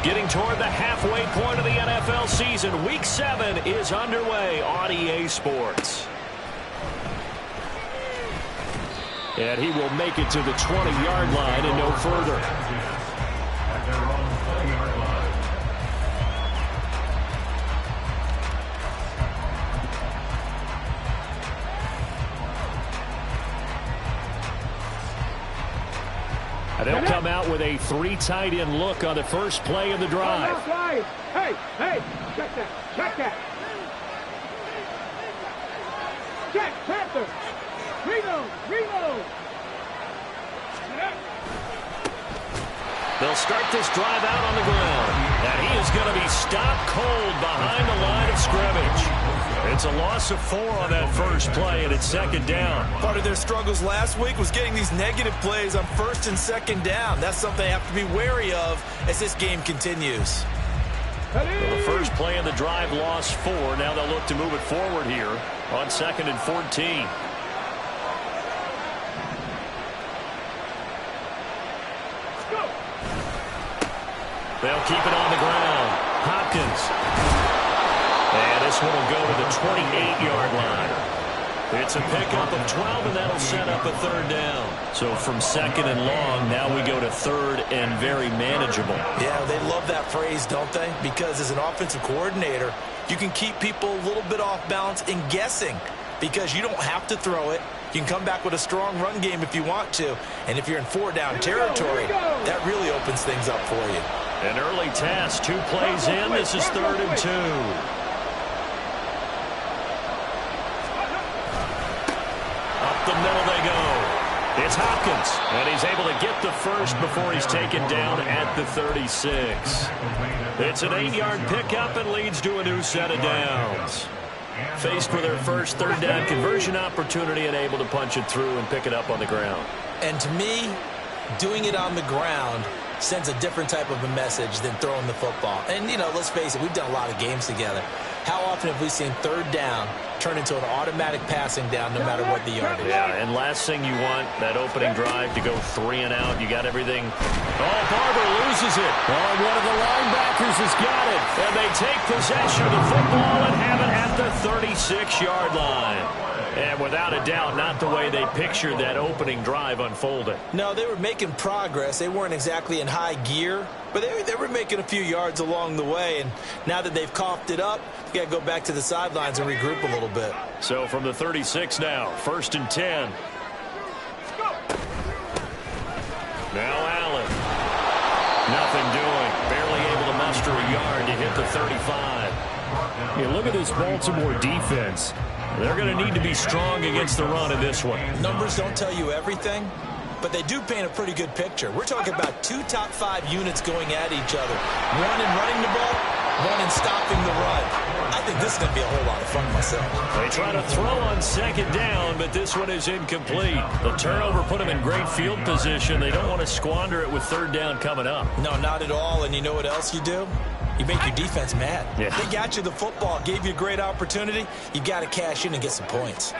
Getting toward the halfway point of the NFL season. Week 7 is underway on EA Sports. And he will make it to the 20-yard line and no further. And they'll come out with a 3 tight end look on the first play of the drive. Hey, check that. Check, Panther. Reno. They'll start this drive out on the ground. And he is going to be stopped cold behind the line of scrimmage. It's a loss of 4 on that first play, and it's second down. Part of their struggles last week was getting these negative plays on first and second down. That's something they have to be wary of as this game continues. Well, the first play of the drive lost 4. Now they'll look to move it forward here on 2nd and 14. They'll keep it on the ground. Hopkins. And this one will go to the 28-yard line. It's a pickup of 12, and that'll set up a 3rd down. So from 2nd and long, now we go to 3rd and very manageable. Yeah, they love that phrase, don't they? Because as an offensive coordinator, you can keep people a little bit off balance in guessing because you don't have to throw it. You can come back with a strong run game if you want to. And if you're in 4-down territory, that really opens things up for you. An early task, 2 plays in. This is 3rd and 2. The middle they go. It's Hopkins, and he's able to get the first before he's taken down at the 36. It's an 8-yard pickup and leads to a new set of downs. Faced with their first 3rd down conversion opportunity and able to punch it through and pick it up on the ground. And to me, doing it on the ground sends a different type of a message than throwing the football. And, you know, let's face it, we've done a lot of games together. How often have we seen 3rd down turn into an automatic passing down no matter what the yardage? Yeah, and last thing you want, that opening drive to go 3 and out. You got everything. Oh, Barber loses it. Oh, one of the linebackers has got it. And they take possession of the football and have it at the 36-yard line. And without a doubt, not the way they pictured that opening drive unfolding. No, they were making progress. They weren't exactly in high gear, but they were making a few yards along the way. And now that they've coughed it up, you got to go back to the sidelines and regroup a little bit. So from the 36 now, 1st and 10. Now Allen. Nothing doing. Barely able to muster a yard to hit the 35. Yeah, look at this Baltimore defense. They're going to need to be strong against the run in this one. Numbers don't tell you everything, but they do paint a pretty good picture. We're talking about 2 top 5 units going at each other. One in running the ball, one in stopping the run. I think this is going to be a whole lot of fun myself. They try to throw on 2nd down, but this one is incomplete. The turnover put them in great field position. They don't want to squander it with 3rd down coming up. No, not at all. And you know what else you do? You make your defense mad. Yeah. They got you the football, gave you a great opportunity. You got to cash in and get some points.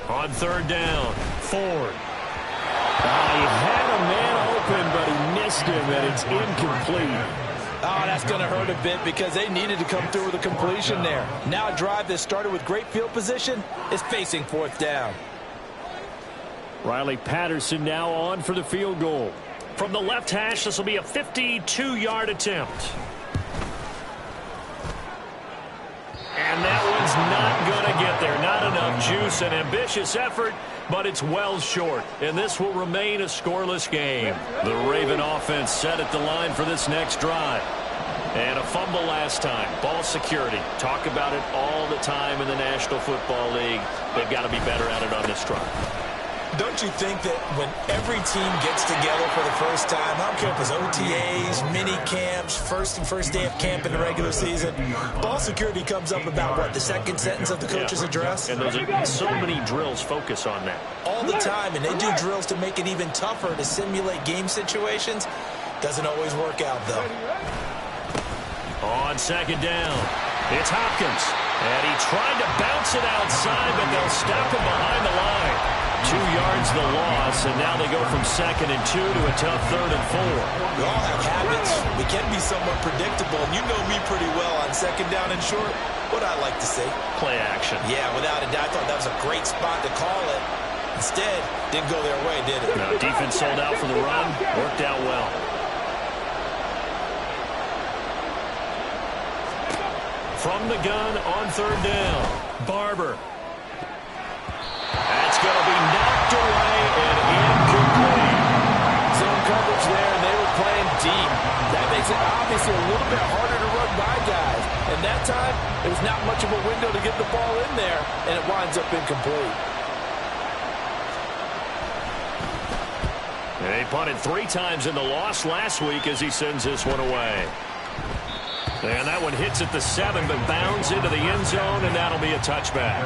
On 3rd down, Ford. He had a man open, but he missed him, and it's incomplete. Oh, that's going to hurt a bit because they needed to come through with a completion there. Now a drive that started with great field position is facing 4th down. Riley Patterson now on for the field goal. From the left hash, this will be a 52-yard attempt. And that one's not going to get there. Not enough juice. An ambitious effort, but it's well short. And this will remain a scoreless game. The Raven offense set at the line for this next drive. And a fumble last time. Ball security. Talk about it all the time in the National Football League. They've got to be better at it on this drive. Don't you think that when every team gets together for the first time, I don't care if it's OTAs, mini camps, first day of camp in the regular season, ball security comes up about, what, the 2nd sentence of the coach's address? And those are so many drills focus on that. All the time, and they do drills to make it even tougher to simulate game situations. Doesn't always work out, though. On 2nd down, it's Hopkins. And he tried to bounce it outside, but they'll stop him behind the line. 2 yards the loss, and now they go from 2nd and 2 to a tough 3rd and 4. We all have habits. We can be somewhat predictable, and you know me pretty well on 2nd down and short. What I like to see. Play action. Yeah, without a doubt, I thought that was a great spot to call it. Instead, didn't go their way, did it? No, defense sold out for the run. Worked out well. From the gun on 3rd down, Barber. That's going to be knocked away and incomplete. Zone coverage there, and they were playing deep. That makes it obviously a little bit harder to run by guys. And that time, it was not much of a window to get the ball in there, and it winds up incomplete. And he punted 3 times in the loss last week as he sends this one away. And that one hits at the 7, but bounds into the end zone, and that'll be a touchback.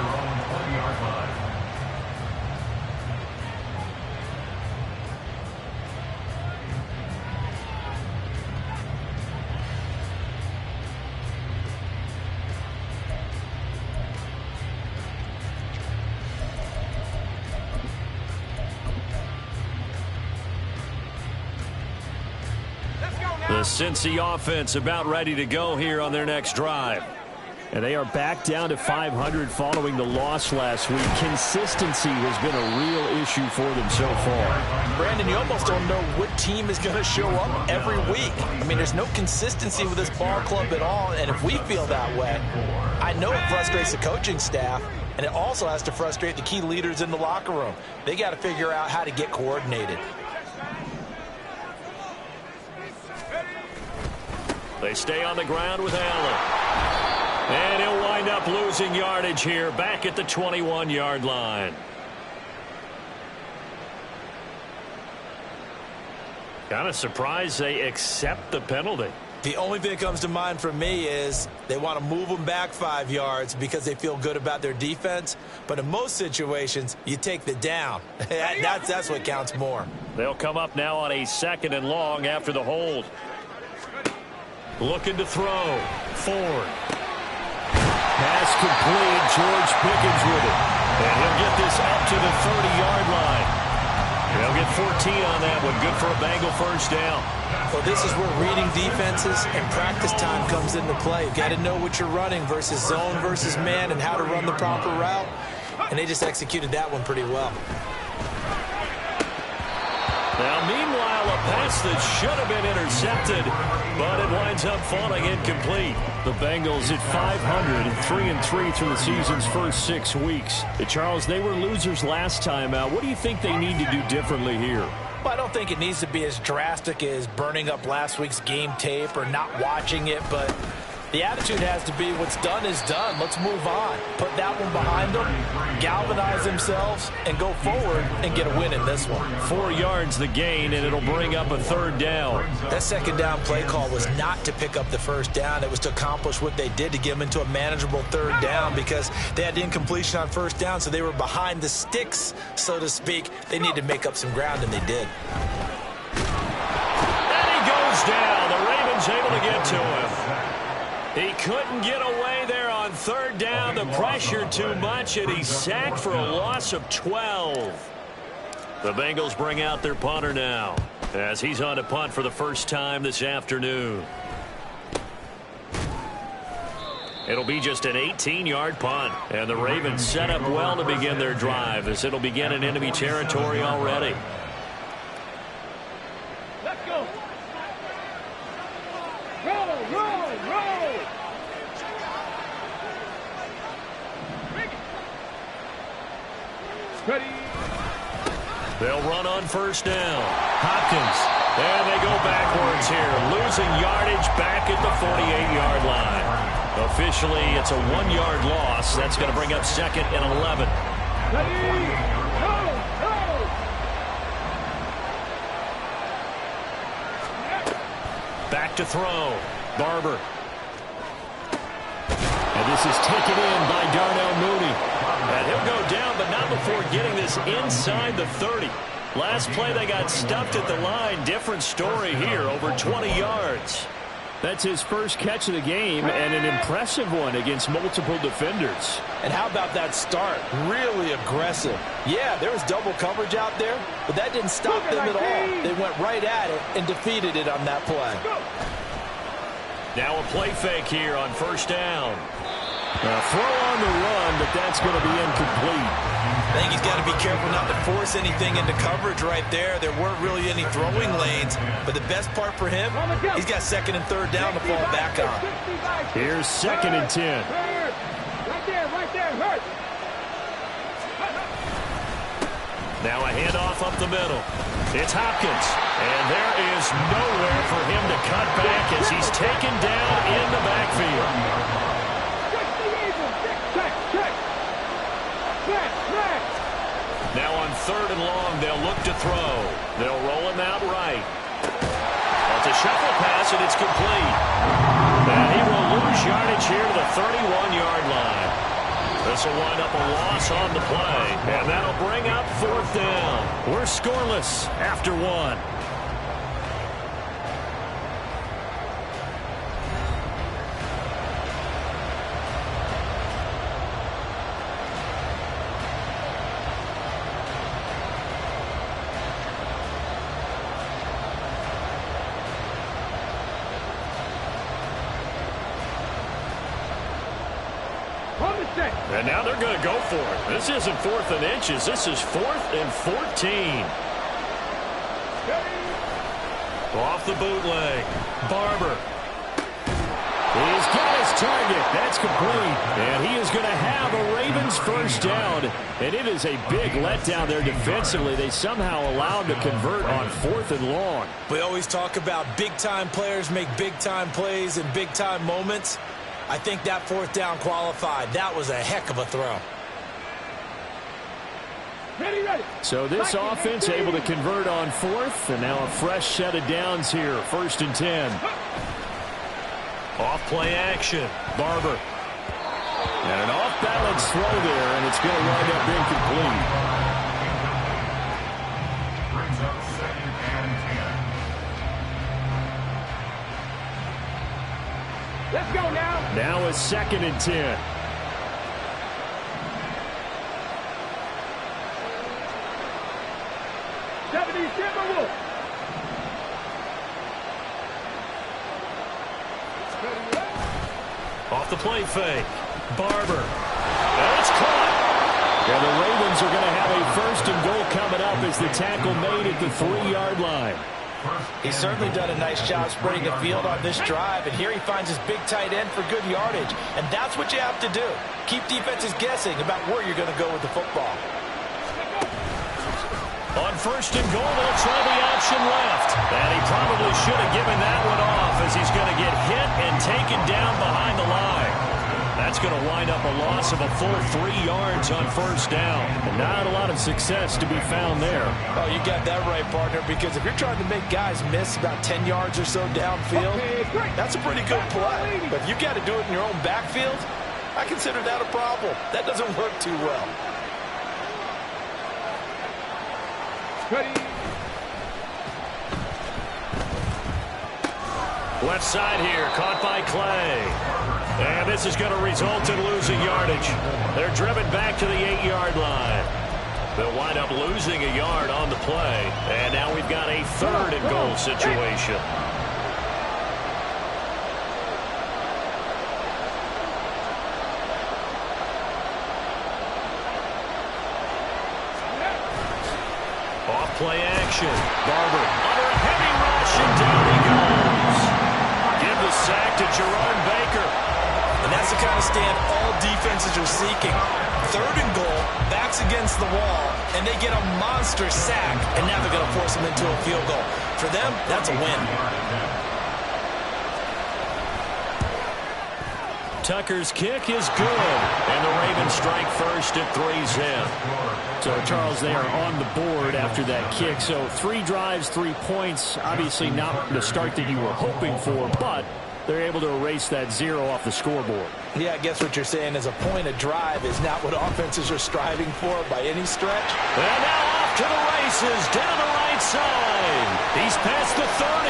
The Cincy offense about ready to go here on their next drive. And they are back down to 500 following the loss last week. Consistency has been a real issue for them so far. Brandon, you almost don't know what team is going to show up every week. I mean, there's no consistency with this ball club at all, and if we feel that way, I know it frustrates the coaching staff, and it also has to frustrate the key leaders in the locker room. They got to figure out how to get coordinated. They stay on the ground with Allen. And he'll wind up losing yardage here back at the 21-yard line. Kind of surprised they accept the penalty. The only thing that comes to mind for me is they want to move them back 5 yards because they feel good about their defense. But in most situations, you take the down. That's what counts more. They'll come up now on a 2nd and long after the hold. Looking to throw. Ford. Pass complete. George Pickens with it. And he'll get this up to the 30-yard line. They'll get 14 on that one. Good for a Bengal first down. Well, this is where reading defenses and practice time comes into play. You've got to know what you're running versus zone versus man and how to run the proper route. And they just executed that one pretty well. Now, meanwhile, a pass that should have been intercepted, but it winds up falling incomplete. The Bengals at 500 and 3-3 through the season's first 6 weeks. Charles, they were losers last time out. What do you think they need to do differently here? Well, I don't think it needs to be as drastic as burning up last week's game tape or not watching it, but the attitude has to be what's done is done. Let's move on. Put that one behind them, galvanize themselves, and go forward and get a win in this one. 4 yards the gain, and it'll bring up a 3rd down. That 2nd down play call was not to pick up the 1st down. It was to accomplish what they did to get them into a manageable 3rd down because they had incompletion on 1st down, so they were behind the sticks, so to speak. They need to make up some ground, and they did. And he goes down. The Ravens able to get to him. He couldn't get away there on 3rd down. The pressure too much, and he's sacked for a loss of 12. The Bengals bring out their punter now as he's on to punt for the first time this afternoon. It'll be just an 18-yard punt, and the Ravens set up well to begin their drive as it'll begin in enemy territory already. Let's go. Roll. Ready. They'll run on 1st down. Hopkins. And they go backwards here. Losing yardage back at the 48-yard line. Officially, it's a 1-yard loss. That's going to bring up 2nd and 11. Ready. Go. Back to throw. Barber. And this is taken in by Darnell Mooney. And he'll go down, but not before getting this inside the 30. Last play, they got stuffed at the line. Different story here, over 20 yards. That's his first catch of the game, and an impressive one against multiple defenders. And how about that start? Really aggressive. Yeah, there was double coverage out there, but that didn't stop them at all. They went right at it and defeated it on that play. Now a play fake here on first down. A throw on the run, but that's going to be incomplete. I think he's got to be careful not to force anything into coverage right there. There weren't really any throwing lanes, but the best part for him, he's got second and third down to fall back on. Here's 2nd and 10. Right there, hurt. Now a handoff up the middle. It's Hopkins, and there is nowhere for him to cut back as he's taken down in the backfield. Now on 3rd and long, they'll look to throw. They'll roll him out right. It's a shuffle pass, and it's complete. And he will lose yardage here to the 31-yard line. This will wind up a loss on the play, and that'll bring up 4th down. We're scoreless after 1. And now they're going to go for it. This isn't 4th and inches. This is 4th and 14. Off the bootleg. Barber. He's got his target. That's complete. And he is going to have a Ravens first down. And it is a big letdown there defensively. They somehow allowed to convert on 4th and long. We always talk about big-time players make big-time plays in big-time moments. I think that 4th down qualified. That was a heck of a throw. Ready. So this offense able to convert on 4th, and now a fresh set of downs here. 1st and 10. Off play action. Barber. And an off-balance throw there, and it's going to wind up incomplete. Brings up 2nd and 10. Let's go now. Now is 2nd and 10. Off the play fake. Barber. And it's caught. Yeah, the Ravens are going to have a 1st and goal coming up as the tackle made at the 3-yard line. He's certainly done a nice job spreading the field on this drive, and here he finds his big tight end for good yardage. And that's what you have to do. Keep defenses guessing about where you're going to go with the football. On 1st and goal, they'll try the option left. And he probably should have given that one off as he's going to get hit and taken down behind the line. That's going to wind up a loss of a full 3 yards on 1st down. And not a lot of success to be found there. Oh, you got that right, partner, because if you're trying to make guys miss about 10 yards or so downfield, that's a pretty good play. But if you got to do it in your own backfield, I consider that a problem. That doesn't work too well. Left side here, caught by Clay. And this is going to result in losing yardage. They're driven back to the 8-yard line. They'll wind up losing a yard on the play. And now we've got a 3rd and goal situation. Off play action. Barber under a heavy rush, and down he goes. Give the sack to Jerome Baker. And that's the kind of stand all defenses are seeking. 3rd and goal, backs against the wall, and they get a monster sack, and now they're going to force them into a field goal. For them, that's a win. Tucker's kick is good, and the Ravens strike first at 3-zip. So, Charles, they are on the board after that kick. So 3 drives, 3 points. Obviously not the start that you were hoping for, but they're able to erase that 0 off the scoreboard. Yeah, I guess what you're saying is a point of drive is not what offenses are striving for by any stretch. And now off to the races, down the right side. He's past the 30.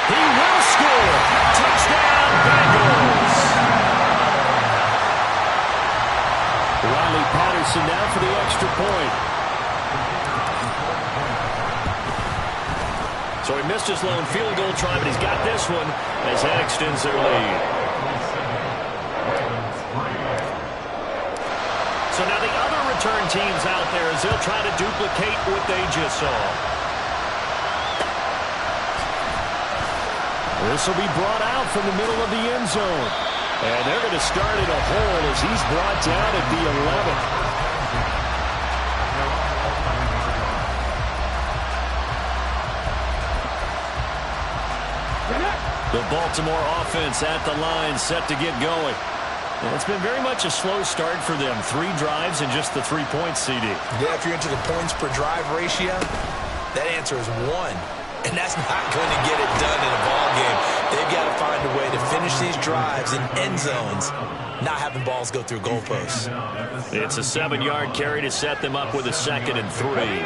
He So he missed his lone field goal try, but he's got this one as that extends their lead. So now the other return teams out there as they'll try to duplicate what they just saw. This will be brought out from the middle of the end zone. And they're going to start in a hole as he's brought down at the 11th. The Baltimore offense at the line, set to get going. And it's been very much a slow start for them. 3 drives and just the 3 points, CD. Yeah, if you're into the points per drive ratio, that answer is 1. And that's not going to get it done in a ball game. They've got to find a way to finish these drives in end zones, not having balls go through goalposts. It's a 7-yard carry to set them up with a 2nd and 3.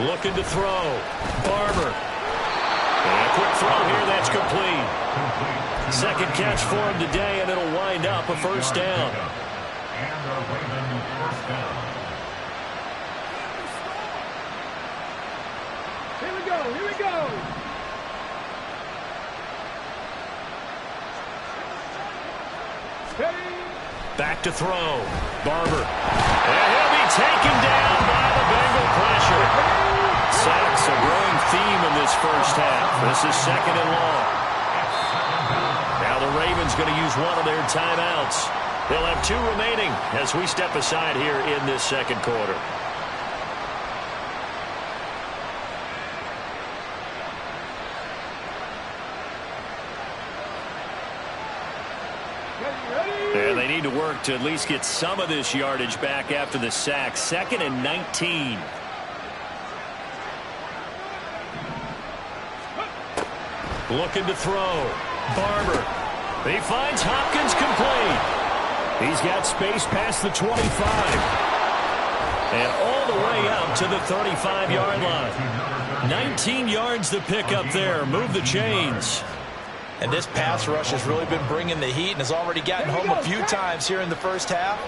Looking to throw. Barber. And a quick throw here. That's complete. Second catch for him today, and it'll wind up a first down. And a Raven first down. Here we go. Here we go. Back to throw. Barber. And he'll be taken down by the Bengal pressure. Sacks a growing theme in this first half. This is 2nd and long. Now the Ravens going to use one of their timeouts. They'll have 2 remaining as we step aside here in this second quarter. And they need to work to at least get some of this yardage back after the sack. 2nd and 19. Looking to throw. Barber. He finds Hopkins complete. He's got space past the 25. And all the way up to the 35-yard line. 19 yards to pick up there. Move the chains. And this pass rush has really been bringing the heat and has already gotten home a few times here in the first half.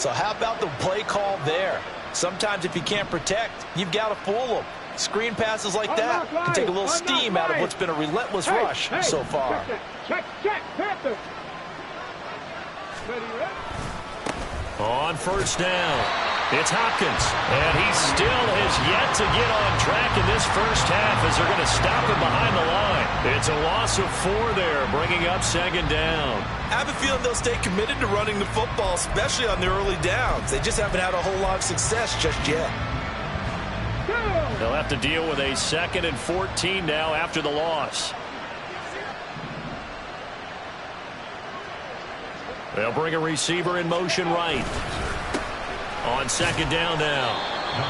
So how about the play call there? Sometimes if you can't protect, you've got to fool them. Screen passes like that can take a little steam out of what's been a relentless rush so far. Check, Panther. On first down, it's Hopkins. And he still has yet to get on track in this first half as they're going to stop him behind the line. It's a loss of 4 there, bringing up 2nd down. I have a feeling they'll stay committed to running the football, especially on their early downs. They just haven't had a whole lot of success just yet. They'll have to deal with a 2nd and 14 now after the loss. They'll bring a receiver in motion right. On 2nd down now,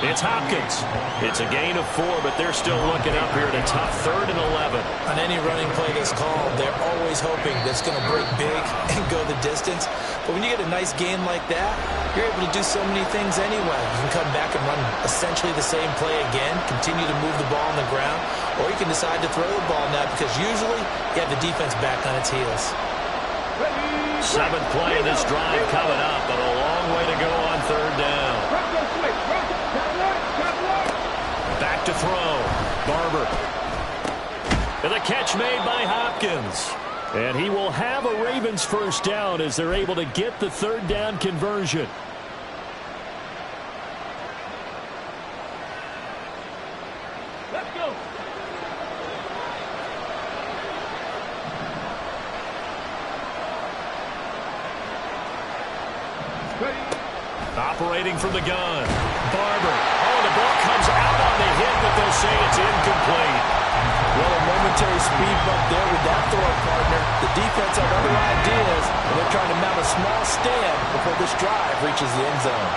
it's Hopkins. It's a gain of 4, but they're still looking up here at a tough 3rd and 11. On any running play that's called, they're always hoping that's going to break big and go the distance. But when you get a nice gain like that, you're able to do so many things anyway. You can come back and run essentially the same play again, continue to move the ball on the ground, or you can decide to throw the ball now because usually you have the defense back on its heels. 7th play of this drive coming up, but a long way to go on 3rd down. Back to throw. Barber. And the catch made by Hopkins. And he will have a Ravens first down as they're able to get the 3rd down conversion. Let's go. Operating from the gun. Barber. Oh, the ball comes out on the hit, but they'll say it's incomplete. Well, a momentary speed bump there with that throw partner. The defense have other ideas, and they're trying to mount a small stand before this drive reaches the end zone.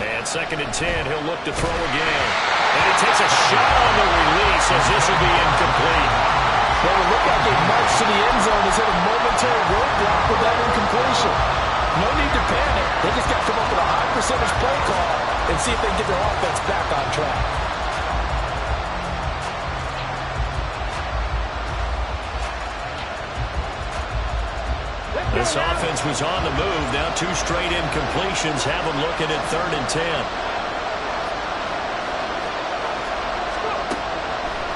And 2nd and 10, he'll look to throw again. And he takes a shot on the release as this will be incomplete. Well, it looked like a march to the end zone has hit a momentary roadblock with that incompletion. No need to panic. They just got to come up with a high percentage play call and see if they can get their offense back on track. track. This offense was on the move. Now 2 straight incompletions have them looking at 3rd and 10.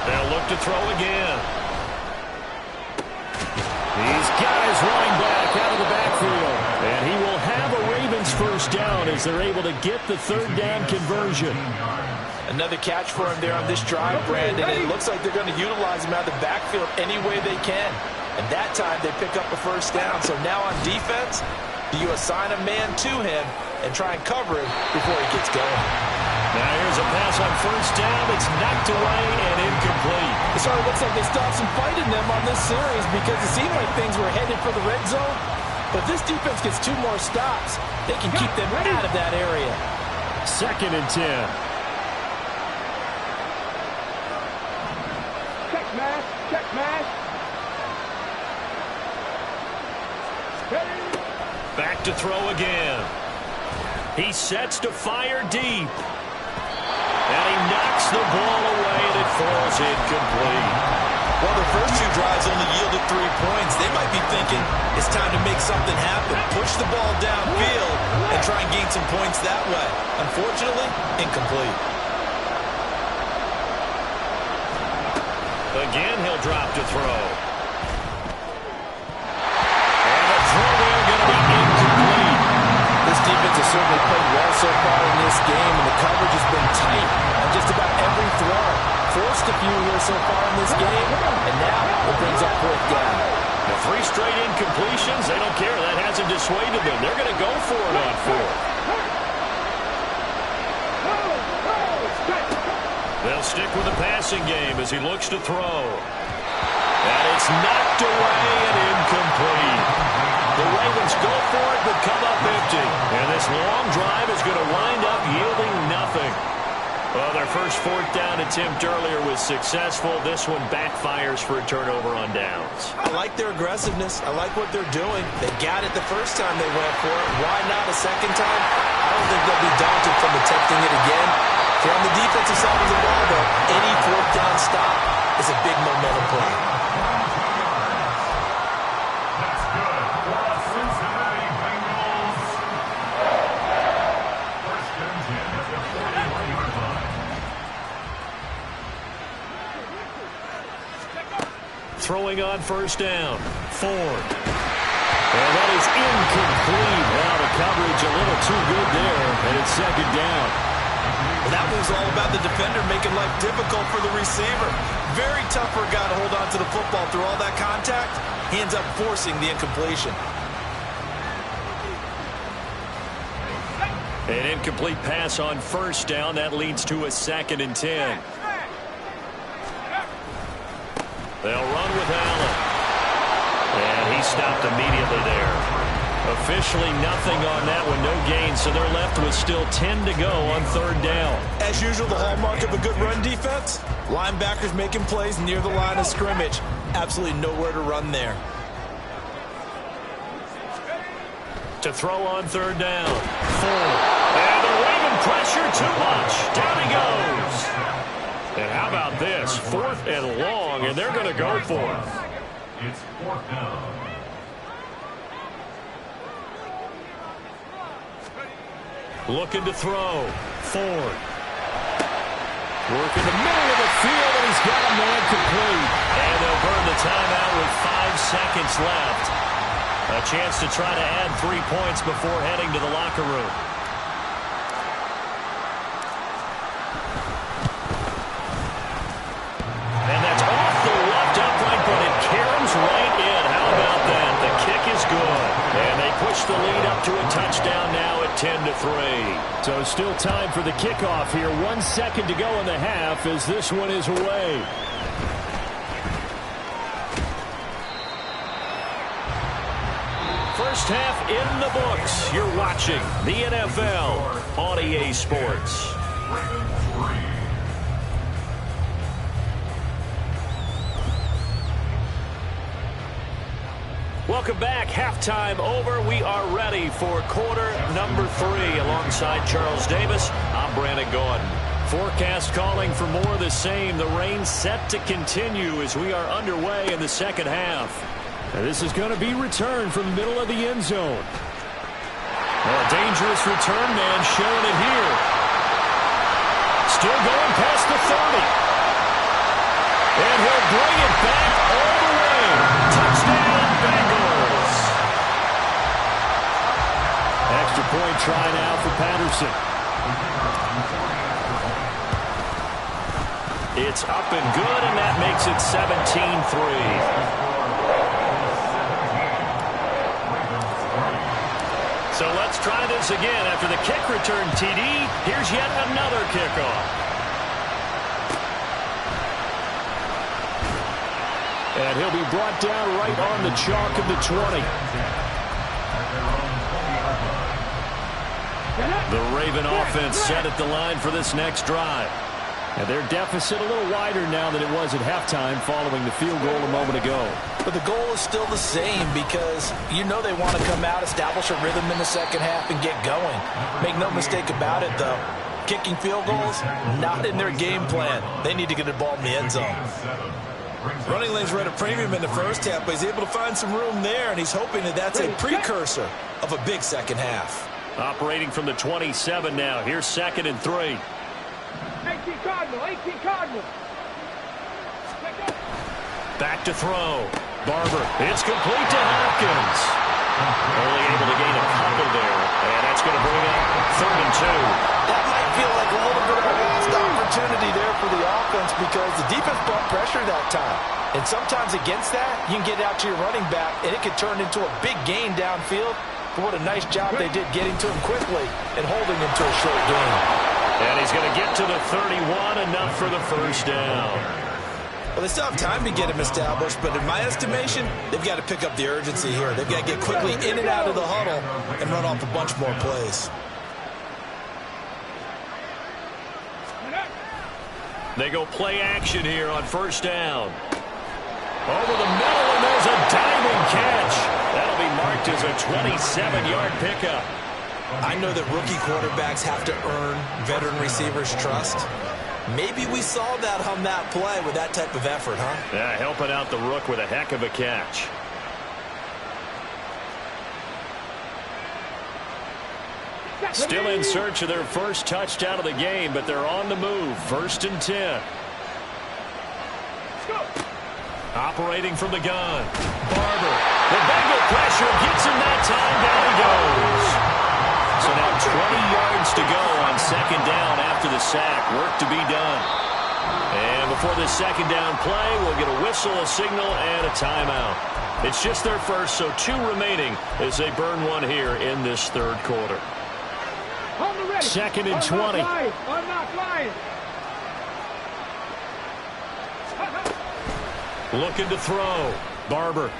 They'll look to throw again. These guys running back out of the backfield. And he will have a Ravens first down as they're able to get the 3rd down conversion. Another catch for him there on this drive, Brandon. It looks like they're going to utilize him out of the backfield any way they can. And that time they pick up a first down. So now on defense, do you assign a man to him and try and cover him before he gets going? Now here's a pass on first down. It's knocked away and incomplete. It sort of looks like they still have some fight in them on this series because it seemed like things were headed for the red zone. But if this defense gets 2 more stops, they can keep them out of that area. 2nd and 10. Check mash. Check mash. Back to throw again. He sets to fire deep. And he knocks the ball away, and it falls incomplete. Well, the first 2 drives only yielded 3 points. They might be thinking it's time to make something happen. Push the ball downfield and try and gain some points that way. Unfortunately, incomplete. Again, he'll drop to throw. And the throw there going to be incomplete. This defense has certainly played well so far in this game, and the coverage has been tight on just about every throw. Forced a few here so far in this game, and now it brings up 4th down. The 3 straight incompletions, they don't care. That hasn't dissuaded them. They're going to go for it on 4th. They'll stick with the passing game as he looks to throw. And it's knocked away and incomplete. The Ravens go for it but come up empty. And this long drive is going to wind up yielding nothing. Well, their first 4th down attempt earlier was successful. This one backfires for a turnover on downs. I like their aggressiveness. I like what they're doing. They got it the first time they went for it. Why not a second time? I don't think they'll be daunted from attempting it again. So on the defensive side of the ball, though, any 4th down stop is a big momentum play. That's good for the Cincinnati Bengals. First and 10 at the 40-yard line. Throwing on first down. Ford. And that is incomplete. Now the coverage a little too good there, and it's 2nd down. Well, that was all about the defender making life difficult for the receiver. Very tough for a guy to hold on to the football through all that contact. He ends up forcing the incompletion. An incomplete pass on first down. That leads to a 2nd and 10. They'll run with Allen. And he stopped immediately there. Officially nothing on that one, no gain, so they're left with still 10 to go on 3rd down. As usual, the hallmark of a good run defense, linebackers making plays near the line of scrimmage. Absolutely nowhere to run there. To throw on 3rd down. Ford. And the Raven pressure too much. Down he goes. And how about this? 4th and long, and they're going to go for it. It's 4th down. Looking to throw. Ford. Work in the middle of the field, and he's got a man complete. And they'll burn the timeout with 5 seconds left. A chance to try to add 3 points before heading to the locker room. And that's off the left upright, but it caroms right in. How about that? The kick is good. And they push the lead up to a touchdown now at 10-3. So still time for the kickoff here. 1 second to go in the half as this one is away. First half in the books. You're watching the NFL on EA Sports. Welcome back. Halftime over. We are ready for quarter number 3. Alongside Charles Davis, I'm Brandon Gordon. Forecast calling for more of the same. The rain set to continue as we are underway in the second half. And this is going to be returned from the middle of the end zone. Well, a dangerous return man showing it here. Still going past the 30. And he'll bring it back all the way. Touchdown, Bengals. Extra point try now for Patterson. It's up and good, and that makes it 17-3. So let's try this again. After the kick return TD, here's yet another kickoff. And he'll be brought down right on the chalk of the 20. The Raven offense set at the line for this next drive. And their deficit a little wider now than it was at halftime following the field goal a moment ago. But the goal is still the same because you know they want to come out, establish a rhythm in the second half, and get going. Make no mistake about it, though. Kicking field goals, not in their game plan. They need to get the ball in the end zone. Running lanes were at a premium in the first half, but he's able to find some room there, and he's hoping that that's a precursor of a big second half. Operating from the 27 now. Here's 2nd and 3. 18 Cardinal, 18 Cardinal. Back to throw. Barber. It's complete to Hopkins. Only able to gain a couple there. And that's going to bring up 3rd and 2. That might feel like a little bit of a lost opportunity there for the offense because the defense brought pressure that time. And sometimes against that, you can get out to your running back, and it could turn into a big gain downfield. But what a nice job they did getting to him quickly and holding him to a short gain. And he's going to get to the 31, enough for the first down. Well, they still have time to get him established, but in my estimation, they've got to pick up the urgency here. They've got to get quickly in and out of the huddle and run off a bunch more plays. They go play action here on first down. Over the middle, and there's a diving catch. That'll be marked as a 27-yard pickup. I know that rookie quarterbacks have to earn veteran receivers' trust. Maybe we saw that on that play with that type of effort, huh? Yeah, helping out the rook with a heck of a catch. Still in search of their first touchdown of the game, but they're on the move. 1st and 10. Operating from the gun. Barber. The Bengal pressure gets him that time. Down he goes. So now 20 yards to go on 2nd down after the sack. Work to be done. And before this 2nd down play, we'll get a whistle, a signal, and a timeout. It's just their first, so 2 remaining as they burn one here in this 3rd quarter. 2nd and 20. I'm not flying. Looking to throw. Barber.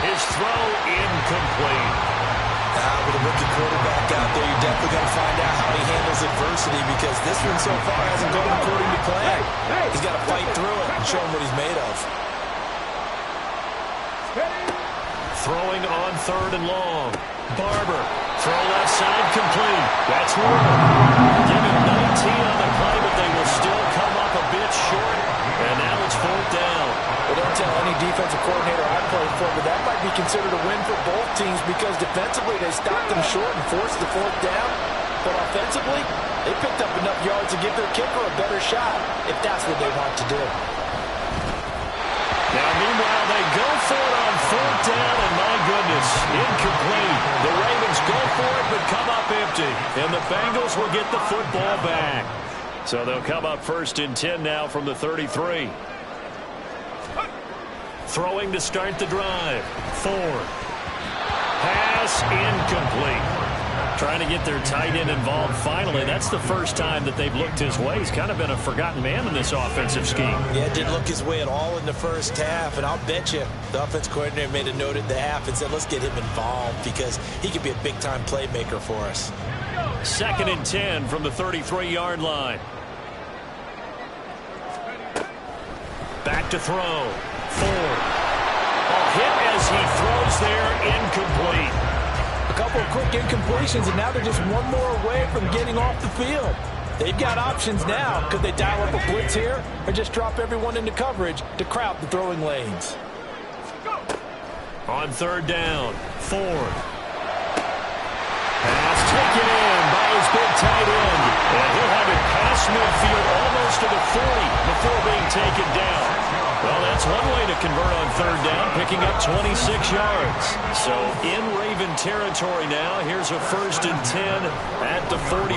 His throw incomplete. With a rookie quarterback out there, you're definitely going to find out how he handles adversity because this one so far hasn't gone according to plan. He's got to fight through it and show him what he's made of. Throwing on 3rd and long. Barber. Throw left side complete. That's one. Give him 19 on the play, but they will still come up a bit short. And now it's 4th down. Well, don't tell any defensive coordinator I played for, but that might be considered a win for both teams because defensively they stopped them short and forced the 4th down. But offensively, they picked up enough yards to give their kicker a better shot if that's what they want to do. Now, meanwhile, they go for it on 4th down, and my goodness, incomplete. The Ravens go for it, but come up empty. And the Bengals will get the football back. So they'll come up 1st and 10 now from the 33. Throwing to start the drive. Ford. Pass incomplete. Trying to get their tight end involved finally. That's the first time that they've looked his way. He's kind of been a forgotten man in this offensive scheme. Yeah, it didn't look his way at all in the first half, and I'll bet you the offense coordinator made a note at the half and said, let's get him involved because he could be a big-time playmaker for us. 2nd and 10 from the 33-yard line. Back to throw. Ford. Hit as he throws there, incomplete. A couple of quick incompletions, and now they're just one more away from getting off the field. They've got options now. Could they dial up a blitz here or just drop everyone into coverage to crowd the throwing lanes? On third down, Ford. Pass taken in by his big tight end. And he'll have it past midfield almost to the 40 before being taken down. Well, that's one way to convert on third down, picking up 26 yards. So in Raven territory now, here's a 1st and 10 at the 41.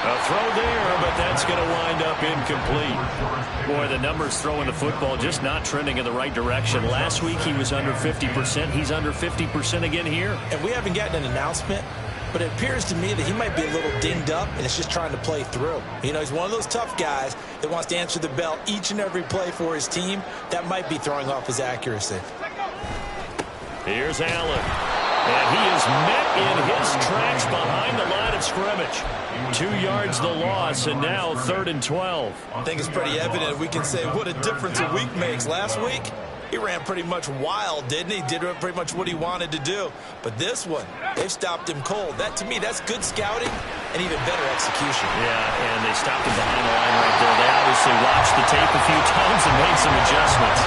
A throw there, but that's going to wind up incomplete. Boy, the numbers throwing the football just not trending in the right direction. Last week he was under 50%. He's under 50% again here. And we haven't gotten an announcement, but it appears to me that he might be a little dinged up and is just trying to play through. You know, he's one of those tough guys that wants to answer the bell each and every play for his team. That might be throwing off his accuracy. Here's Allen. And he is met in his tracks behind the line of scrimmage. 2 yards the loss, and now 3rd and 12. I think it's pretty evident. We can say what a difference a week makes. Last week, he ran pretty much wild, didn't he? Did pretty much what he wanted to do. But this one, they've stopped him cold. That, to me, that's good scouting and even better execution. Yeah, and they stopped him behind the line right there. They obviously watched the tape a few times and made some adjustments.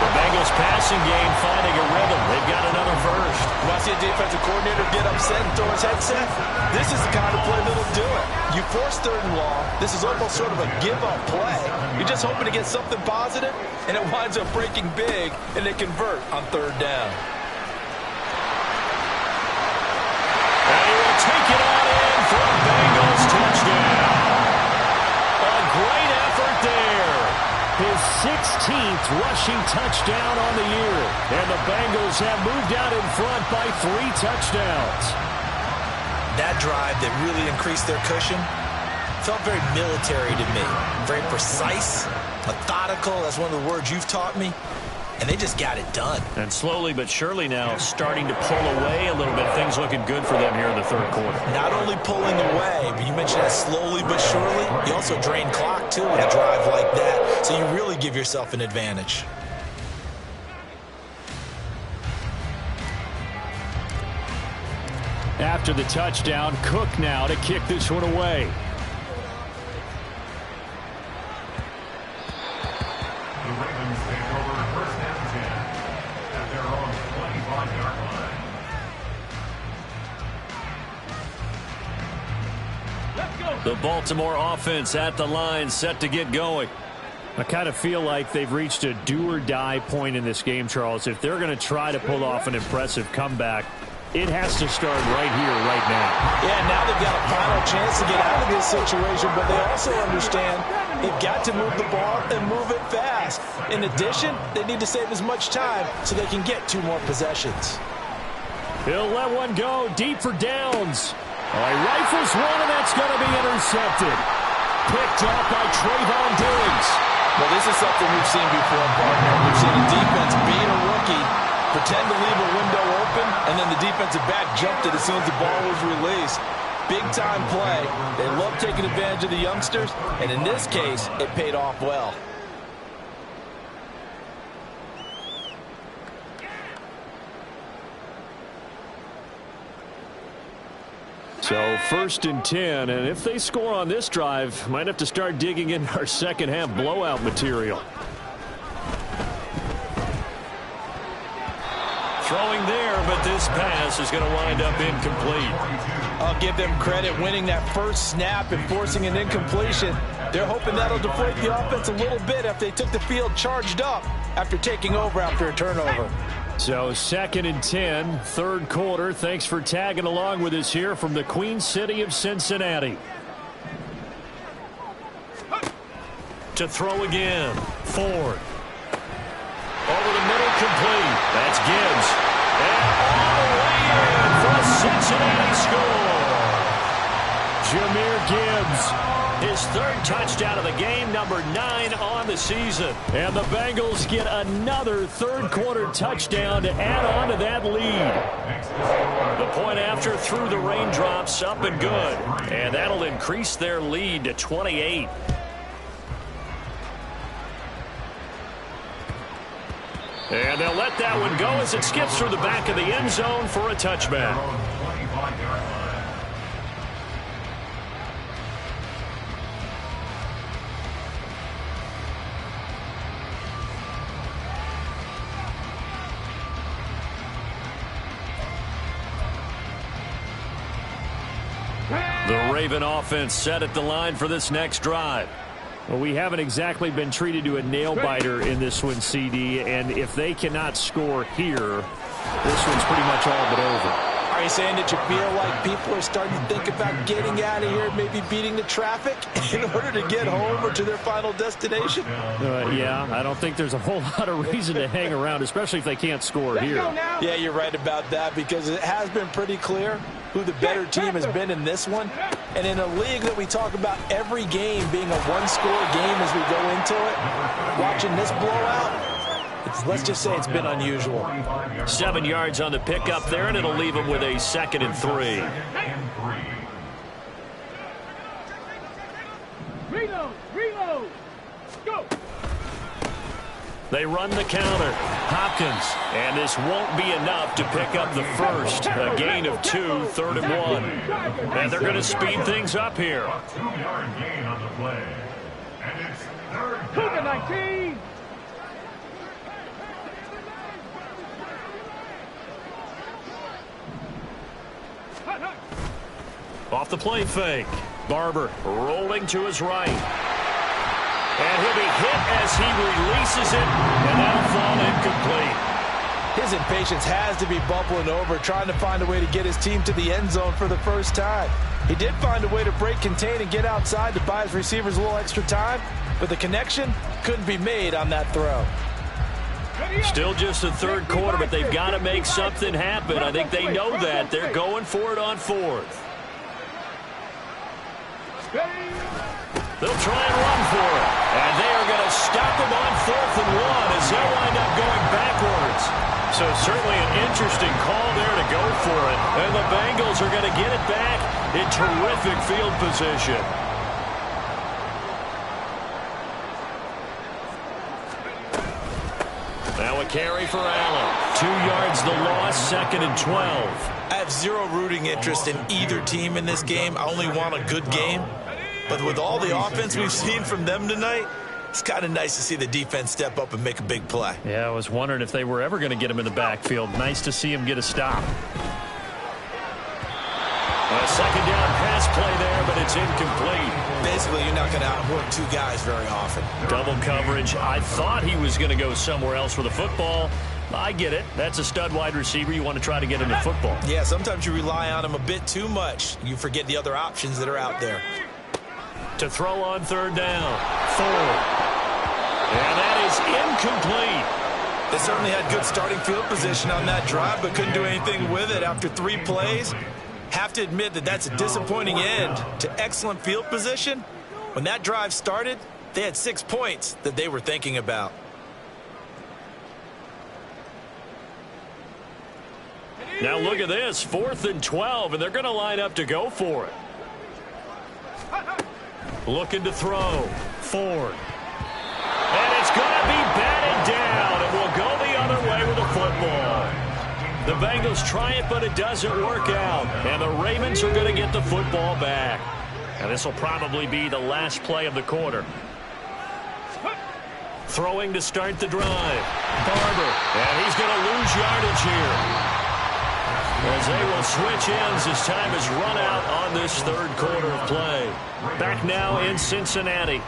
The Bengals passing game finding a rhythm. They've got another first. You want to see a defensive coordinator get upset and throw his headset? This is the kind of play that'll do it. You force 3rd and long. This is almost sort of a give-up play. You're just hoping to get something positive, and it winds up breaking big, and they convert on 3rd down. And he will take it on in for a Bengals touchdown. A great effort there. His 16th rushing touchdown on the year. And the Bengals have moved out in front by 3 touchdowns. That drive that really increased their cushion felt very military to me. Very precise, methodical. That's one of the words you've taught me. And they just got it done. And slowly but surely now starting to pull away a little bit. Things looking good for them here in the 3rd quarter. Not only pulling away, but you mentioned that slowly but surely. You also drain clock, too, with a drive like that. So you really give yourself an advantage. After the touchdown, Cook now to kick this one away. The Ravens take over 1st and 10 at their own 25-yard line. Let's go. The Baltimore offense at the line, set to get going. I kind of feel like they've reached a do-or-die point in this game, Charles. If they're going to try to pull off an impressive comeback, it has to start right here, right now. Yeah, now they've got a final chance to get out of this situation, but they also understand they've got to move the ball and move it fast. In addition, they need to save as much time so they can get 2 more possessions. He'll let one go deep for downs. Oh, he rifles one, and that's going to be intercepted. Picked up by Trayvon Diggs. Well, this is something we've seen before, partner. We've seen a defense beat a rookie, pretend to leave a window open, and then the defensive back jumped it as soon as the ball was released. Big-time play. They love taking advantage of the youngsters, and in this case, it paid off well. So 1st and 10, and if they score on this drive, might have to start digging in our second-half blowout material. Throwing there, but this pass is going to wind up incomplete. I'll give them credit winning that first snap and forcing an incompletion. They're hoping that'll deflate the offense a little bit after they took the field charged up after taking over after a turnover. So 2nd and 10, 3rd quarter. Thanks for tagging along with us here from the Queen City of Cincinnati. To throw again, Ford. Over the middle, complete. That's Gibbs. And all the way in for a Cincinnati score. Jahmyr Gibbs. His 3rd touchdown of the game, number 9 on the season. And the Bengals get another 3rd quarter touchdown to add on to that lead. The point after through the raindrops, up and good. And that'll increase their lead to 28. And they'll let that one go as it skips through the back of the end zone for a touchback. 25-yard line. The Raven offense set at the line for this next drive. Well, we haven't exactly been treated to a nail-biter in this one, CD, and if they cannot score here, this one's pretty much all but over. Are you saying that you feel like people are starting to think about getting out of here, maybe beating the traffic in order to get home or to their final destination? Yeah, I don't think there's a whole lot of reason to hang around, especially if they can't score here. Yeah, you're right about that, because it has been pretty clear who the better team has been in this one. And in a league that we talk about every game being a one-score game as we go into it, watching this blowout, let's just say it's been unusual. 7 yards on the pickup there, and it'll leave them with a 2nd and 3. Reload. Go. They run the counter. Hopkins. And this won't be enough to pick up the first. A gain of 2, 3rd and 1. And they're going to speed things up here. 2-yard gain on the play. And it's 3rd Cougar down. 19. Off the play fake. Barber rolling to his right. And he'll be hit as he releases it, and that'll fall incomplete. His impatience has to be bubbling over, trying to find a way to get his team to the end zone for the first time. He did find a way to break contain and get outside to buy his receivers a little extra time, but the connection couldn't be made on that throw. Still just the 3rd quarter, but they've got to make something happen. I think they know that. They're going for it on 4th. They'll try and run for it. And they are going to stop him on 4th and 1 as they'll wind up going backwards. So certainly an interesting call there to go for it. And the Bengals are going to get it back in terrific field position. Now a carry for Allen. 2 yards the loss, 2nd and 12. I have zero rooting interest in either team in this game. I only want a good game. But with all the offense we've seen from them tonight, it's kind of nice to see the defense step up and make a big play. Yeah, I was wondering if they were ever going to get him in the backfield. Nice to see him get a stop. A 2nd down pass play there, but it's incomplete. Basically, you're not going to outwork 2 guys very often. Double coverage. I thought he was going to go somewhere else with the football. I get it. That's a stud wide receiver. You want to try to get him to football. Yeah, sometimes you rely on him a bit too much. You forget the other options that are out there. To throw on 3rd down. Ford. And that is incomplete. They certainly had good starting field position on that drive, but couldn't do anything with it after 3 plays. Have to admit that that's a disappointing end to excellent field position. When that drive started, they had 6 points that they were thinking about. Now look at this. 4th and 12, and they're going to line up to go for it. Looking to throw. Ford. And it's going to be batted down, and will go the other way with the football. The Bengals try it, but it doesn't work out. And the Ravens are going to get the football back. And this will probably be the last play of the quarter. Throwing to start the drive. Barber. And he's going to lose yardage here, as they will switch ends as time has run out on this 3rd quarter of play. Back now in Cincinnati.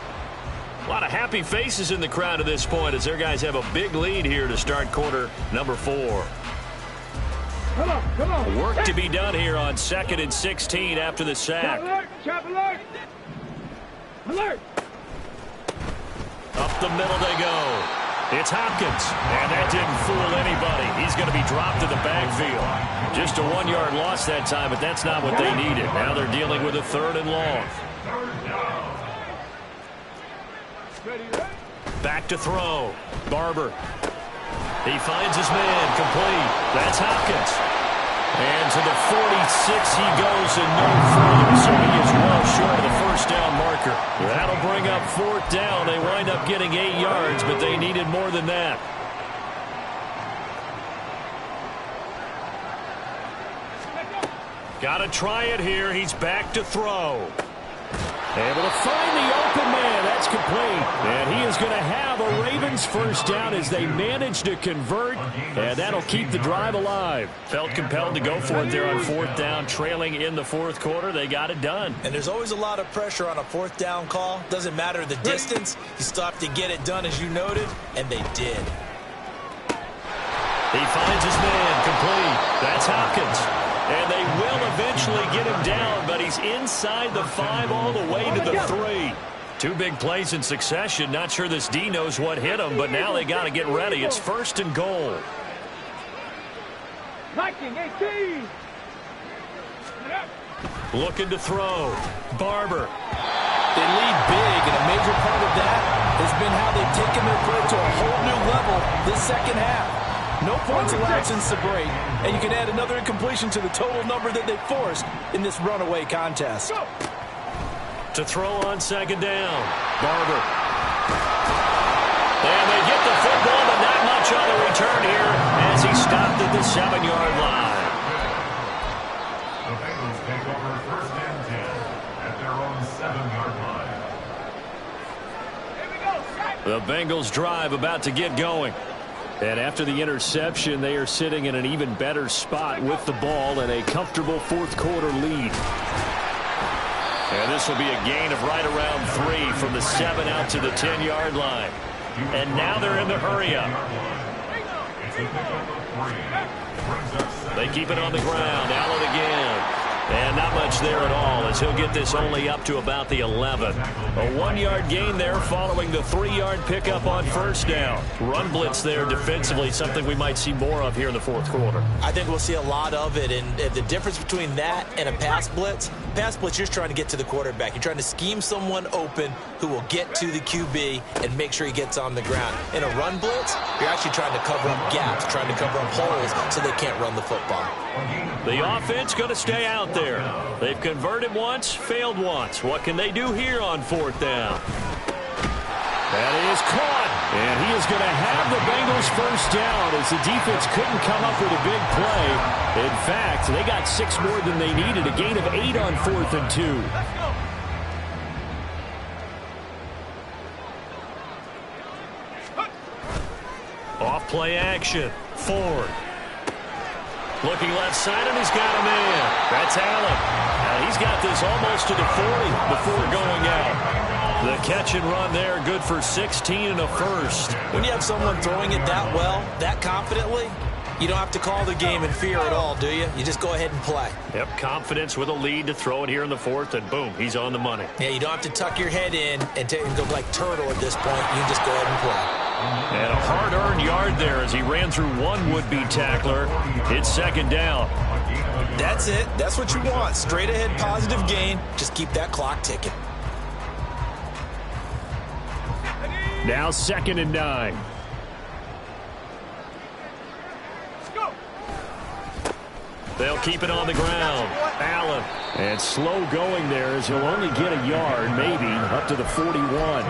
A lot of happy faces in the crowd at this point as their guys have a big lead here to start quarter number 4. Come on. Work to be done here on 2nd and 16 after the sack. Trap alert. Alert. Up the middle they go. It's Hopkins, and that didn't fool anybody. He's going to be dropped to the backfield. Just a 1-yard loss that time, but that's not what they needed. Now they're dealing with a 3rd and long. Back to throw. Barber. He finds his man, complete. That's Hopkins. And to the 46 he goes and no further, so he is well short of the 1st down marker. That'll bring up 4th down. They wind up getting 8 yards, but they needed more than that. Got to try it here. He's back to throw. Able to find the open man. That's complete. And he is going to have a Ravens first down as they manage to convert, and that'll keep the drive alive. Felt compelled to go for it there on fourth down, trailing in the fourth quarter. They got it done. And there's always a lot of pressure on a fourth down call. Doesn't matter the distance. You still have to get it done, as you noted, and they did. He finds his man, complete. That's Hopkins. And they will eventually get him down, but he's inside the 5 all the way to the 3. 2 big plays in succession. Not sure this D knows what hit him, but now they got to get ready. It's first and goal. 19-18. Looking to throw. Barber. They lead big, and a major part of that has been how they've taken their play to a whole new level this second half. No points allowed since the break, and you can add another incompletion to the total number that they forced in this runaway contest. To throw on second down. Barber. And they get the football, but not much on the return here as he stopped at the 7-yard line. The Bengals take over first and 10 at their own 7-yard line. The Bengals drive about to get going. And after the interception, they are sitting in an even better spot with the ball and a comfortable fourth quarter lead. And this will be a gain of right around 3 from the 7 out to the 10-yard line. And now they're in the hurry-up. They keep it on the ground. Allen again. And not much there at all as he'll get this only up to about the 11. A 1-yard gain there following the 3-yard pickup on first down. Run blitz there defensively, something we might see more of here in the fourth quarter. I think we'll see a lot of it, and the difference between that and a pass blitz, you're just trying to get to the quarterback. You're trying to scheme someone open who will get to the QB and make sure he gets on the ground. In a run blitz, you're actually trying to cover up gaps, trying to cover up holes so they can't run the football. The offense going to stay out there. They've converted once, failed once. What can they do here on fourth down? That is caught. And he is going to have the Bengals first down as the defense couldn't come up with a big play. In fact, they got 6 more than they needed. A gain of 8 on 4th and 2. Off play action. Ford. Looking left side, and he's got a man. That's Allen. Now he's got this almost to the 40 before going out. The catch and run there, good for 16 and a first. When you have someone throwing it that well, that confidently, you don't have to call the game in fear at all, do you? You just go ahead and play. Yep, confidence with a lead to throw it here in the 4th, and boom, he's on the money. Yeah, you don't have to tuck your head in and go like turtle at this point. You can just go ahead and play. And a hard-earned yard there as he ran through one would-be tackler. It's second down. That's it. That's what you want. Straight ahead positive gain. Just keep that clock ticking. Now 2nd and 9. They'll keep it on the ground. Allen. And slow going there as he'll only get a yard, maybe, up to the 41.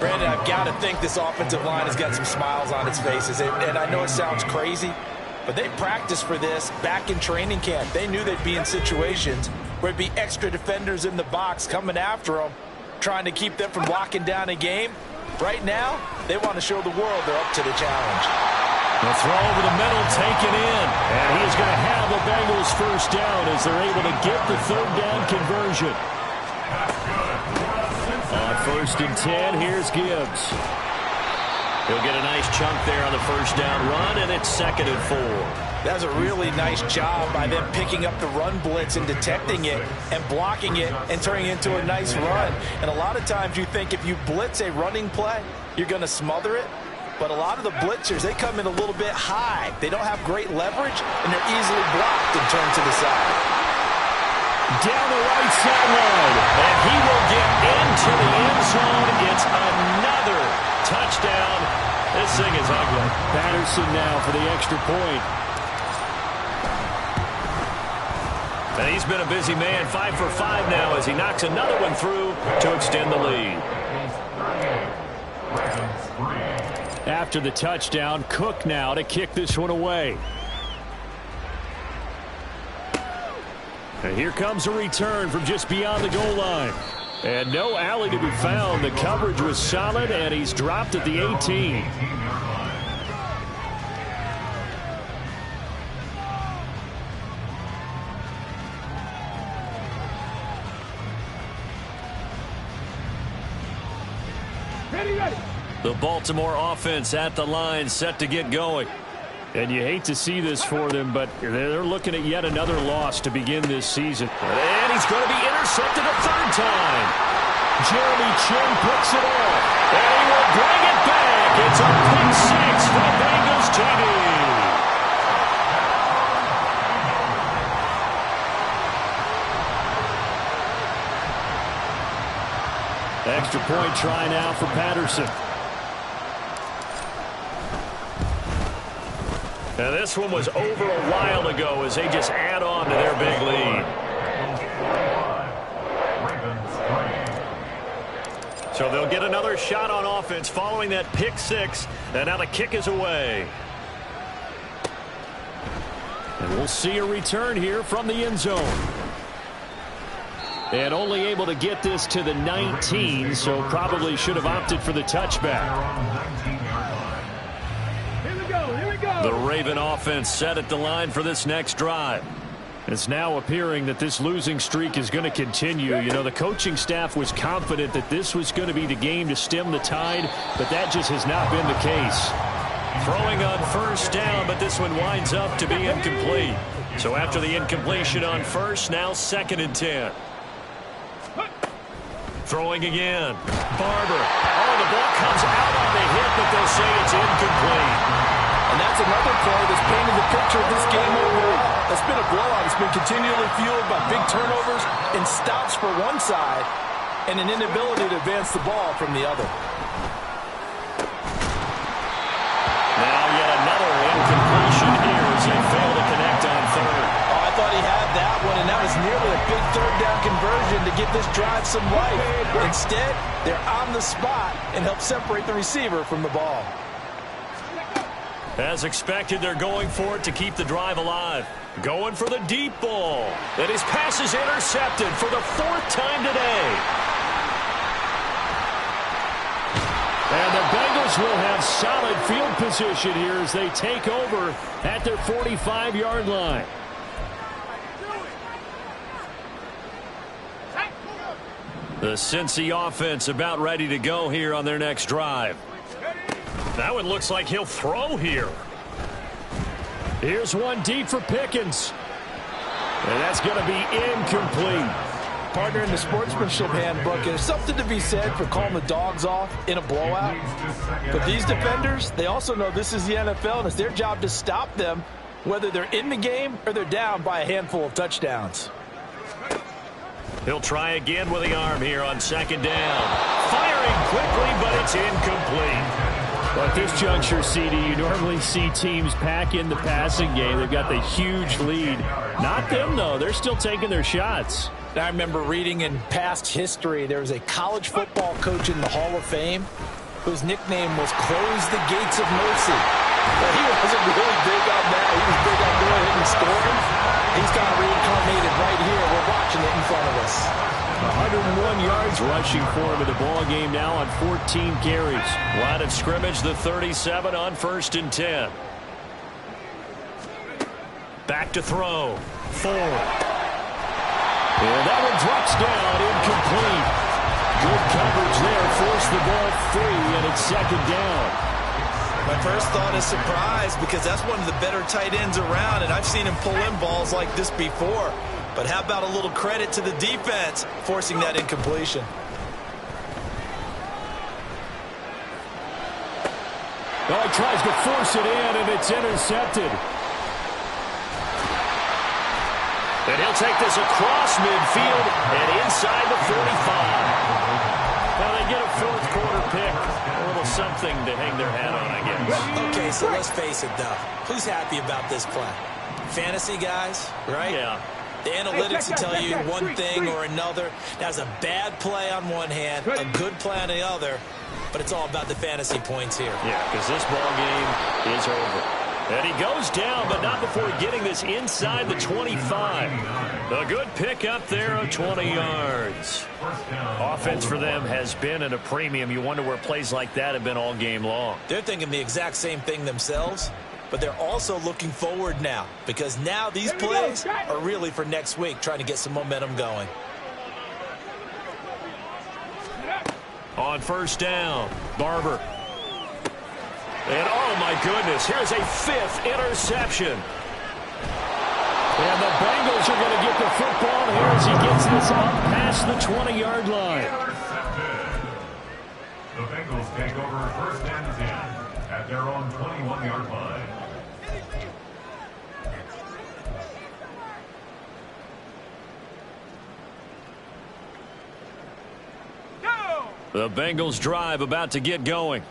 Brandon, I've got to think this offensive line has got some smiles on its faces. And I know it sounds crazy, but they practiced for this back in training camp. They knew they'd be in situations where it'd be extra defenders in the box coming after them, trying to keep them from locking down a game. Right now, they want to show the world they're up to the challenge. The throw over the middle taken in. And he is going to have the Bengals first down as they're able to get the 3rd down conversion. On 1st and 10, here's Gibbs. He'll get a nice chunk there on the first down run, and it's 2nd and 4. That was a really nice job by them picking up the run blitz and detecting it and blocking it and turning it into a nice run. And a lot of times you think if you blitz a running play, you're going to smother it. But a lot of the blitzers, they come in a little bit high. They don't have great leverage, and they're easily blocked and turned to the side. Down the right sideline. And he will get into the end zone. It's another touchdown. This thing is ugly. Patterson now for the extra point. And he's been a busy man, 5 for 5 now as he knocks another one through to extend the lead. After the touchdown, Cook now to kick this one away. And here comes a return from just beyond the goal line. And no alley to be found. The coverage was solid, and he's dropped at the 18. The Baltimore offense at the line, set to get going. And you hate to see this for them, but they're looking at yet another loss to begin this season. And he's going to be intercepted a third time. Jeremy Chin picks it off. And he will bring it back. It's a pick six for Bengals TV. Extra point try now for Patterson. Now this one was over a while ago as they just add on to their big lead. So they'll get another shot on offense following that pick six. And now the kick is away. And we'll see a return here from the end zone. And only able to get this to the 19, so probably should have opted for the touchback. The Raven offense set at the line for this next drive. It's now appearing that this losing streak is going to continue. You know, the coaching staff was confident that this was going to be the game to stem the tide, but that just has not been the case. Throwing on first down, but this one winds up to be incomplete. So after the incompletion on first, now 2nd and 10. Throwing again. Barber. Oh, the ball comes out on the hit, but they'll say it's incomplete. And that's another play that's painted the picture of this game overall. It's been a blowout. It's been continually fueled by big turnovers and stops for one side and an inability to advance the ball from the other. Now yet another incompletion here as they fail to connect on third. Oh, I thought he had that one, and that was nearly a big third down conversion to give this drive some life. Instead, they're on the spot and help separate the receiver from the ball. As expected, they're going for it to keep the drive alive. Going for the deep ball. And his pass is intercepted for the 4th time today. And the Bengals will have solid field position here as they take over at their 45-yard line. The Cincy offense about ready to go here on their next drive. That one looks like he'll throw here. Here's one deep for Pickens. And that's going to be incomplete. Partner, in the sportsmanship handbook, there's something to be said for calling the dogs off in a blowout. But these defenders, they also know this is the NFL, and it's their job to stop them, whether they're in the game or they're down by a handful of touchdowns. He'll try again with the arm here on 2nd down. Firing quickly, but it's incomplete. Well, at this juncture, CD, you normally see teams pack in the passing game. They've got the huge lead. Not them, though. They're still taking their shots. I remember reading in past history, there was a college football coach in the Hall of Fame whose nickname was Close the Gates of Mercy. But he wasn't really big on that. He was big on going ahead and scoring. He's kind of reincarnated right here. We're watching it in front of us. 101 yards rushing for him in the ball game now on 14 carries. Line of scrimmage, the 37 on 1st and 10. Back to throw. Forward. And that one drops down, incomplete. Good coverage there, forced the ball free, and it's 2nd down. My first thought is surprise because that's one of the better tight ends around, and I've seen him pull in balls like this before. But how about a little credit to the defense forcing that incompletion? Oh, he tries to force it in, and it's intercepted. And he'll take this across midfield and inside the 45. Now they get a 4th quarter pick. A little something to hang their hat on, I guess. Okay, so let's face it, though. Who's happy about this play? Fantasy guys, right? Yeah. The analytics will tell you one thing or another. That's a bad play on one hand, a good play on the other, but it's all about the fantasy points here. Yeah, because this ball game is over. And he goes down, but not before getting this inside the 25. A good pick up there of 20 yards. Offense for them has been at a premium. You wonder where plays like that have been all game long. They're thinking the exact same thing themselves, but they're also looking forward now because now these plays are really for next week, trying to get some momentum going. On first down, Barber. And oh my goodness, here's a 5th interception. And the Bengals are going to get the football here as he gets this up past the 20-yard line. Intercepted. The Bengals take over first and 10 at their own 21-yard line. The Bengals drive about to get going.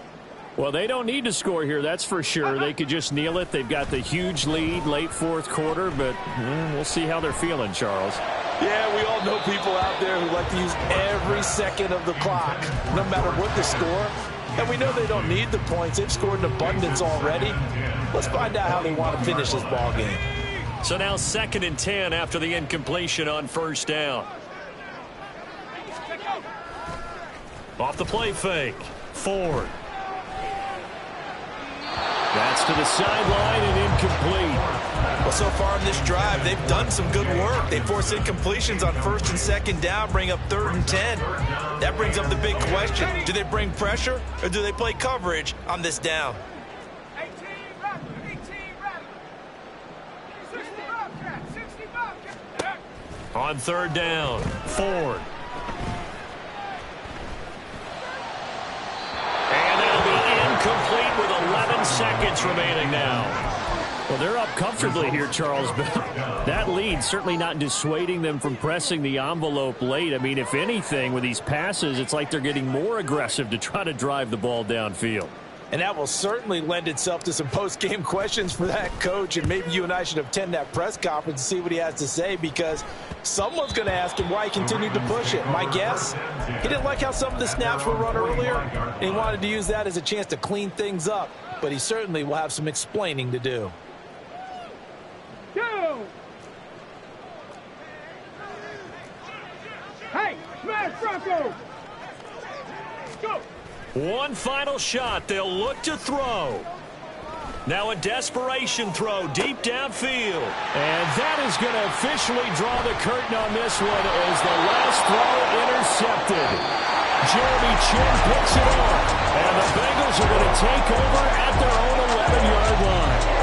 Well, they don't need to score here, that's for sure. They could just kneel it. They've got the huge lead late fourth quarter, but we'll see how they're feeling, Charles. Yeah, we all know people out there who like to use every second of the clock, no matter what the score. And we know they don't need the points. They've scored in abundance already. Let's find out how they want to finish this ball game. So now 2nd and 10 after the incompletion on first down. Off the play fake. Ford. That's to the sideline and incomplete. Well, so far in this drive, they've done some good work. They force incompletions on 1st and 2nd down, bring up 3rd and 10. That brings up the big question. Do they bring pressure or do they play coverage on this down? 18 rather. 60 Bobcat, 60 Bobcat. On 3rd down, Ford. And that'll be incomplete with 11 seconds remaining now. Well, they're up comfortably here, Charles, but that lead certainly not dissuading them from pressing the envelope late. I mean, if anything, with these passes, it's like they're getting more aggressive to try to drive the ball downfield. And that will certainly lend itself to some post-game questions for that coach, and maybe you and I should attend that press conference and see what he has to say, because someone's going to ask him why he continued to push it. My guess, he didn't like how some of the snaps were run earlier, and he wanted to use that as a chance to clean things up, but he certainly will have some explaining to do. Go! Hey, smash Bronco! Go! One final shot. They'll look to throw. Now a desperation throw deep downfield. And that is going to officially draw the curtain on this one as the last throw intercepted. Jeremy Chin picks it off. And the Bengals are going to take over at their own 11-yard line.